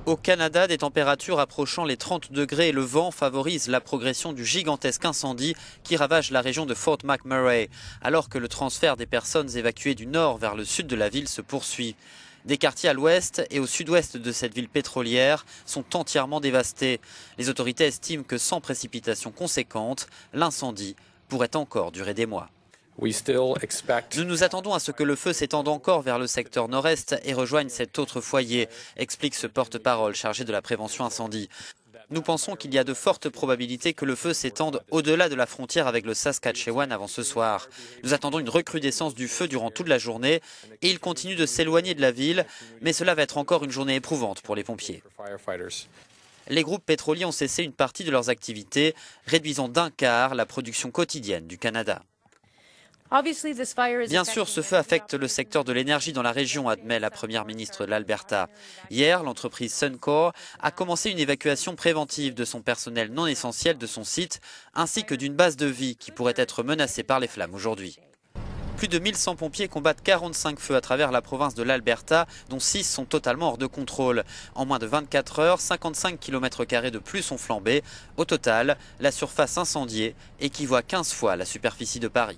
Au Canada, des températures approchant les 30 degrés et le vent favorisent la progression du gigantesque incendie qui ravage la région de Fort McMurray, alors que le transfert des personnes évacuées du nord vers le sud de la ville se poursuit. Des quartiers à l'ouest et au sud-ouest de cette ville pétrolière sont entièrement dévastés. Les autorités estiment que sans précipitations conséquentes, l'incendie pourrait encore durer des mois. Nous nous attendons à ce que le feu s'étende encore vers le secteur nord-est et rejoigne cet autre foyer, explique ce porte-parole chargé de la prévention incendie. Nous pensons qu'il y a de fortes probabilités que le feu s'étende au-delà de la frontière avec le Saskatchewan avant ce soir. Nous attendons une recrudescence du feu durant toute la journée et il continue de s'éloigner de la ville, mais cela va être encore une journée éprouvante pour les pompiers. Les groupes pétroliers ont cessé une partie de leurs activités, réduisant d'un quart la production quotidienne du Canada. Bien sûr, ce feu affecte le secteur de l'énergie dans la région, admet la première ministre de l'Alberta. Hier, l'entreprise Suncor a commencé une évacuation préventive de son personnel non essentiel de son site, ainsi que d'une base de vie qui pourrait être menacée par les flammes aujourd'hui. Plus de 1100 pompiers combattent 45 feux à travers la province de l'Alberta, dont 6 sont totalement hors de contrôle. En moins de 24 heures, 55 km² de plus ont flambé. Au total, la surface incendiée équivaut à 15 fois la superficie de Paris.